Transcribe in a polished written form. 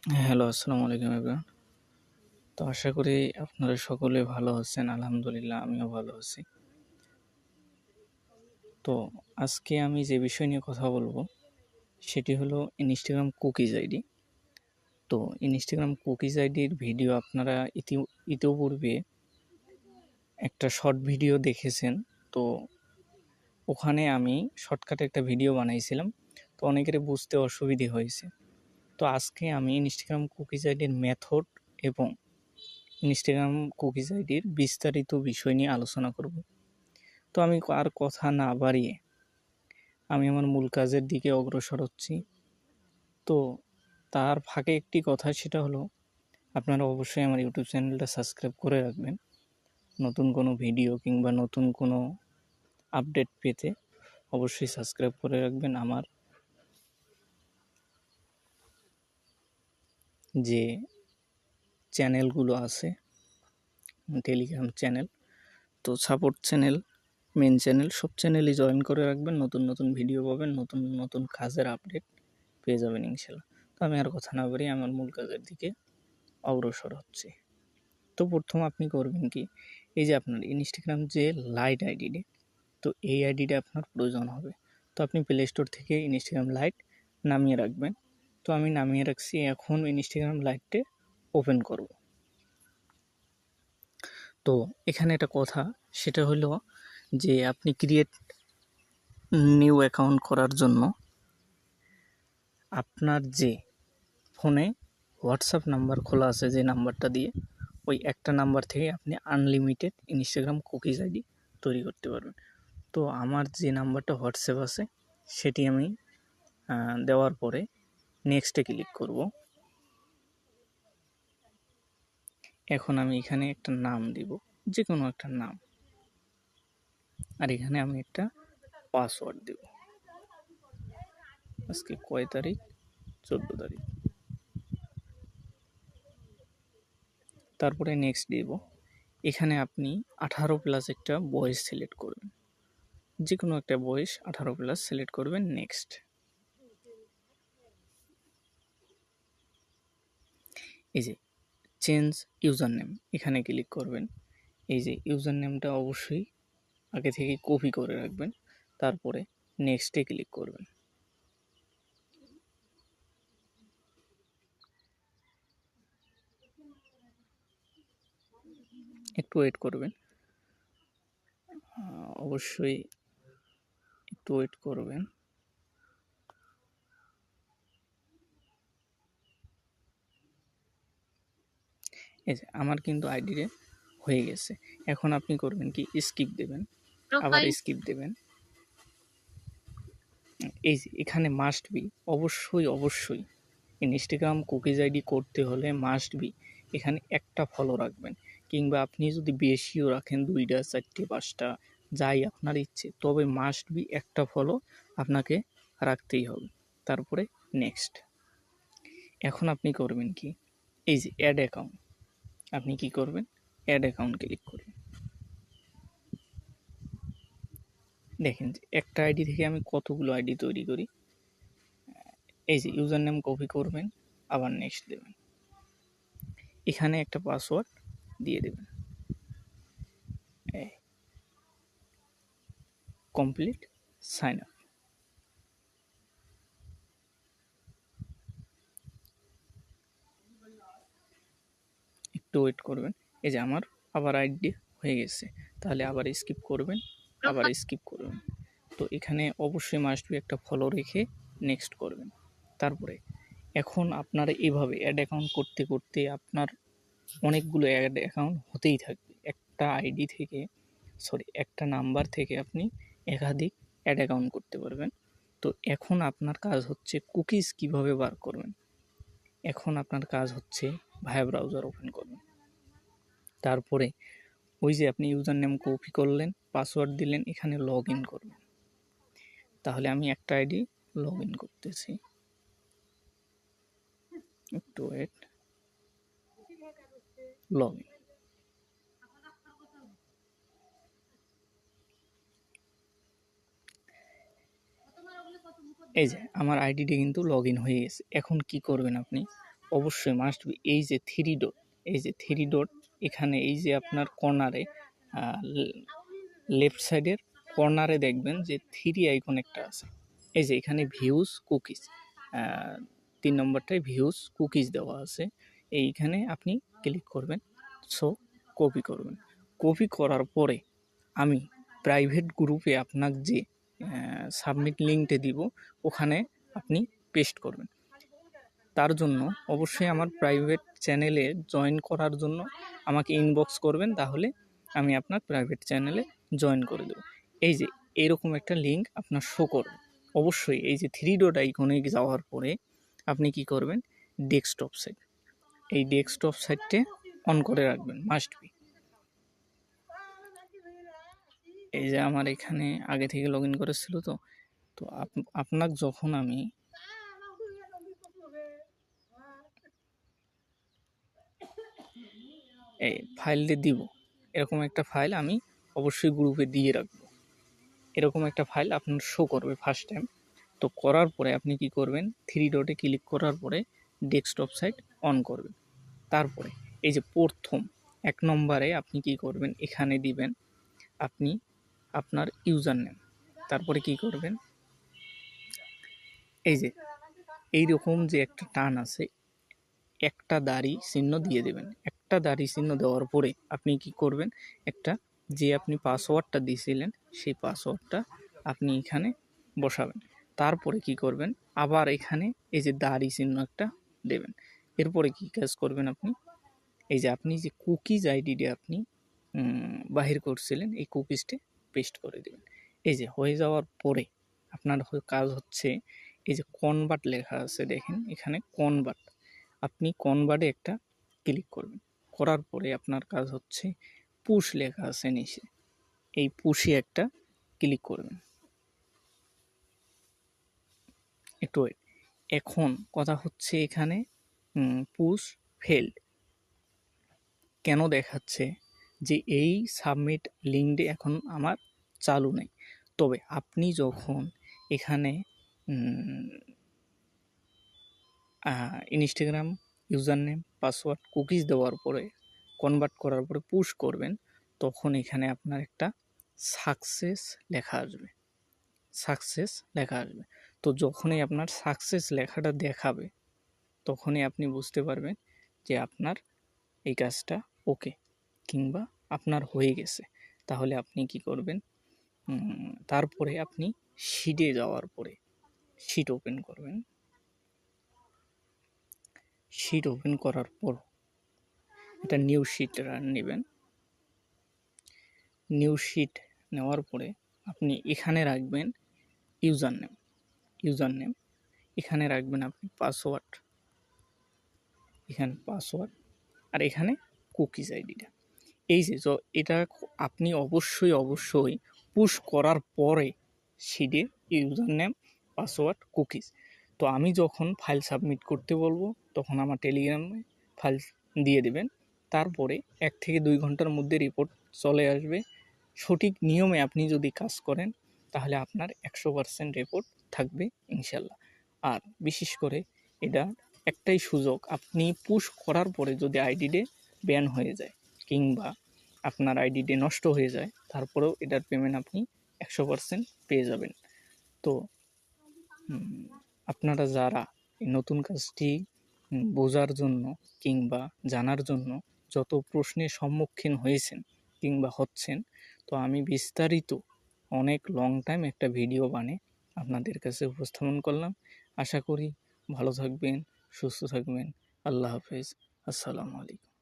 Hello, আসসালামু আলাইকুম everyone. তো আশা করি আপনারা সকলে ভালো আছেন। আলহামদুলিল্লাহ আমিও ভালো আছি। তো আজকে আমি যে বিষয় নিয়ে কথা বলবো সেটি হলো ইনস্টাগ্রাম কুকিজ আইডি। তো ইনস্টাগ্রাম কুকিজ আইডির ভিডিও আপনারা ইতিপূর্বে একটা শর্ট ভিডিও দেখেছেন। তো ওখানে আমি শর্টকাটে একটা ভিডিও বানাইছিলাম। তো অনেকের বুঝতে অসুবিধে হয়েছে। তো আজকে আমি ইনস্টাগ্রাম কুকিজ আইডির মেথড এবং ইনস্টাগ্রাম কুকিজ আইডির বিস্তারিত বিষয় নিয়ে আলোচনা করব। তো আমি আর কথা না বাড়িয়ে আমি আমার মূল কাজের দিকে অগ্রসর হচ্ছি। তো তার ফাঁকে একটি কথা, সেটা হলো আপনারা অবশ্যই আমার ইউটিউব চ্যানেলটা সাবস্ক্রাইব করে রাখবেন। নতুন কোনো ভিডিও কিংবা নতুন কোনো আপডেট পেতে অবশ্যই সাবস্ক্রাইব করে রাখবেন। আমার যে চ্যানেলগুলো আছে, টেলিগ্রাম চ্যানেল, তো সাপোর্ট চ্যানেল, মেন চ্যানেল, সব চ্যানেলই জয়েন করে রাখবেন। নতুন নতুন ভিডিও পাবেন, নতুন নতুন কাজের আপডেট পেয়ে যাবেন ইনশাল্লাহ। তো আমি আর কথা না বাড়িয়ে আমার মূল কাজের দিকে অগ্রসর হচ্ছি। তো প্রথম আপনি করবেন কি, এই যে আপনার ইনস্টাগ্রাম যে লাইট আইডিটি, তো এই আইডিটা আপনার প্রয়োজন হবে। তো আপনি প্লে স্টোর থেকে ইনস্টাগ্রাম লাইট নামিয়ে রাখবেন। তো আমি নামিয়ে রাখছি, এখন ইনস্টাগ্রাম লাইটে ওপেন করব। তো এখানে একটা কথা, সেটা হলো যে আপনি ক্রিয়েট নিউ অ্যাকাউন্ট করার জন্য আপনার যে ফোনে হোয়াটসঅ্যাপ নাম্বার খোলা আছে, যে নাম্বারটা দিয়ে, ওই একটা নাম্বার থেকে আপনি আনলিমিটেড ইনস্টাগ্রাম কুকিজ আইডি তৈরি করতে পারবেন। তো আমার যে নাম্বারটা হোয়াটসঅ্যাপ আছে সেটি আমি দেওয়ার পরে নেক্সটে ক্লিক করব। এখন আমি এখানে একটা নাম দিব, যে কোনো একটা নাম, আর এখানে আমি একটা পাসওয়ার্ড দেব। আজকে কয় তারিখ? 14 তারিখ। তারপরে নেক্সট দিব। এখানে আপনি 18+ একটা বয়স সিলেক্ট করবেন, যে কোনো একটা বয়স 18+ সিলেক্ট করবেন। নেক্সট। এই যে চেঞ্জ ইউজার নেম, এখানে ক্লিক করবেন। এই যে ইউজার নেমটা অবশ্যই আগে থেকে কপি করে রাখবেন। তারপরে নেক্সটে ক্লিক করবেন। একটু ওয়েট করবেন, অবশ্যই একটু ওয়েট করবেন। এই যে আমার কিন্তু আইডিতে হয়ে গেছে। এখন আপনি করবেন কি, স্কিপ দেবেন, আবার স্কিপ দেবেন। এই যে এখানে মাস্ট বি, অবশ্যই ইনস্টাগ্রাম কুকিজ আইডি করতে হলে মাস্ট বি এখানে একটা ফলো রাখবেন, কিংবা আপনি যদি বেশিও রাখেন, 2টা 4টে 5টা, যাই আপনার ইচ্ছে, তবে মাস্ট বি একটা ফলো আপনাকে রাখতেই হবে। তারপরে নেক্সট। এখন আপনি করবেন কি, এই যে অ্যাড অ্যাকাউন্ট, আপনি কি করবেন, অ্যাড অ্যাকাউন্ট ক্লিক করবেন। দেখেন যে একটা আইডি থেকে আমি কতগুলো আইডি তৈরি করি। এই যে ইউজার নেম কপি করবেন, আবার নেক্সট দেবেন, এখানে একটা পাসওয়ার্ড দিয়ে দেবেন। Complete sign up. একটু ওয়েট করবেন। এই যে আমার আবার আইডি হয়ে গেছে। তাহলে আবার স্কিপ করবেন, আবার স্কিপ করবেন। তো এখানে অবশ্যই মাস্ট বি একটা ফলো রেখে নেক্সট করবেন। তারপরে এখন আপনারা এইভাবে অ্যাড অ্যাকাউন্ট করতে করতে আপনার অনেকগুলো অ্যাড অ্যাকাউন্ট হতেই থাকবে। একটা আইডি থেকে, একটা নাম্বার থেকে আপনি একাধিক অ্যাড অ্যাকাউন্ট করতে পারবেন। তো এখন আপনার কাজ হচ্ছে কুকিজ কিভাবে বার করবেন। এখন আপনার কাজ হচ্ছে ভায়া ব্রাউজার ওপেন করবেন। তারপরে ওই যে আপনি ইউজার নেম কপি করলেন, পাসওয়ার্ড দিলেন, এখানে লগ ইন করবেন। তাহলে আমি একটা আইডি লগ ইন করতেছি, একটু ওয়েট। Log in. এই যে আমার আইডিটি কিন্তু লগ ইন হয়ে গেছে। এখন কি করবেন, আপনি অবশ্যই মাস্ট বি এই যে থ্রি ডট এখানে এই যে আপনার কর্নারে লেফট সাইডের কর্নারে দেখবেন যে থ্রি আইকন একটা আছে, এই যে এখানে ভিউজ কুকিজ 3 নম্বরটায় ভিউজ কুকিজ দেওয়া আছে, এইখানে আপনি ক্লিক করবেন। সো কপি করবেন, কপি করার পরে আমি প্রাইভেট গ্রুপে আপনাকে যে সাবমিট লিঙ্কটা দিব ওখানে আপনি পেস্ট করবেন। তার জন্য অবশ্যই আমার প্রাইভেট চ্যানেলে জয়েন করার জন্য আমাকে ইনবক্স করবেন, তাহলে আমি আপনার প্রাইভেট চ্যানেলে জয়েন করে দেবো। এই যে এরকম একটা লিঙ্ক আপনার শো করবে। অবশ্যই এই যে থ্রি ডট আইকনে যাওয়ার পরে আপনি কি করবেন, ডেস্কটপ সাইট, এই ডেস্কটপ সাইটটা অন করে রাখবেন মাস্ট বি। এই যে আমার এখানে আগে থেকে লগ ইন করেছিল, তো তো আপনার যখন আমি এই ফাইলটি দিব, এরকম একটা ফাইল আমি অবশ্যই গ্রুপে দিয়ে রাখবো। এরকম একটা ফাইল আপনার শো করবে ফার্স্ট টাইম। তো করার পরে আপনি কি করবেন, থ্রি ডটে ক্লিক করার পরে ডেস্কটপ সাইট অন করবেন। তারপরে এই যে প্রথম 1 নম্বরে আপনি কি করবেন, এখানে দিবেন আপনি আপনার ইউজার নেম। তারপরে কি করবেন, এই যে এইরকম যে একটা টান আছে, একটা দাড়ি চিহ্ন দিয়ে দেবেন। একটা দাড়ি চিহ্ন দেওয়ার পরে আপনি কি করবেন, একটা যে আপনি পাসওয়ার্ডটা দিয়েছিলেন সেই পাসওয়ার্ডটা আপনি এখানে বসাবেন। তারপরে কি করবেন, আবার এখানে এই যে দাড়ি চিহ্ন একটা দেবেন। এরপরে কি কাজ করবেন, আপনি এই যে আপনি যে কুকিজ আইডিটা আপনি বাহির করছিলেন এই কুকিজটা পেস্ট করে দেবেন। এই যে হয়ে যাওয়ার পরে আপনার কাজ হচ্ছে এই যে কনভার্ট লেখা আছে দেখেন এখানে কনভার্ট, আপনি কনভার্টে একটা ক্লিক করবেন। করার পরে আপনার কাজ হচ্ছে পুশ লেখা আছে নিচে, এই পুশে একটা ক্লিক করবেন। একটু ওয়েট। এখন কথা হচ্ছে এখানে পুশ ফেলড কেন দেখাচ্ছে, যে এই সাবমিট লিঙ্কটি এখন আমার চালু নেই। তবে আপনি যখন এখানে Instagram user name password cookies দেওয়ার পরে কনভার্ট করার পরে পুশ করবেন, তখন এখানে আপনার একটা সাকসেস লেখা আসবে, সাকসেস লেখা আসবে। তো যখনই আপনার সাকসেস লেখাটা দেখাবে তখনই আপনি বুঝতে পারবেন যে আপনার এই কাজটা ওকে কিংবা আপনার হয়ে গেছে। তাহলে আপনি কি করবেন, তারপরে আপনি শিটে যাওয়ার পরে শিট ওপেন করবেন। শিট ওপেন করার পর এটা নিউ শিট নেবেন। নিউ শিট নেওয়ার পরে আপনি এখানে রাখবেন ইউজার নেম, এখানে রাখবেন আপনি পাসওয়ার্ড, এখানে পাসওয়ার্ড, আর এখানে কুকিজ আইডিটা। এই যে এটা আপনি অবশ্যই পুশ করার পরে শিটে ইউজার নেম পাসওয়ার্ড কুকিজ। তো আমি যখন ফাইল সাবমিট করতে বলবো তখন আমার টেলিগ্রামে ফাইল দিয়ে দেবেন। তারপরে 1 থেকে 2 ঘন্টার মধ্যে রিপোর্ট চলে আসবে। সঠিক নিয়মে আপনি যদি কাজ করেন তাহলে আপনার 100% রিপোর্ট থাকবে ইনশাল্লাহ। আর বিশেষ করে এটা একটাই সুযোগ, আপনি পুশ করার পরে যদি আইডিতে ব্যান হয়ে যায় কিংবা আপনার আইডিটি নষ্ট হয়ে যায় তারপরেও এটার পেমেন্ট আপনি 100% পেয়ে যাবেন। তো আপনারা যারা এই নতুন কাজটি বোঝার জন্য কিংবা জানার জন্য যত প্রশ্নের সম্মুখীন হয়েছেন কিংবা হচ্ছেন, তো আমি বিস্তারিত অনেক লং টাইম একটা ভিডিও বানিয়ে আপনাদের কাছে উপস্থাপন করলাম। আশা করি ভালো থাকবেন, সুস্থ থাকবেন। আল্লাহ হাফেজ, আসসালামু আলাইকুম।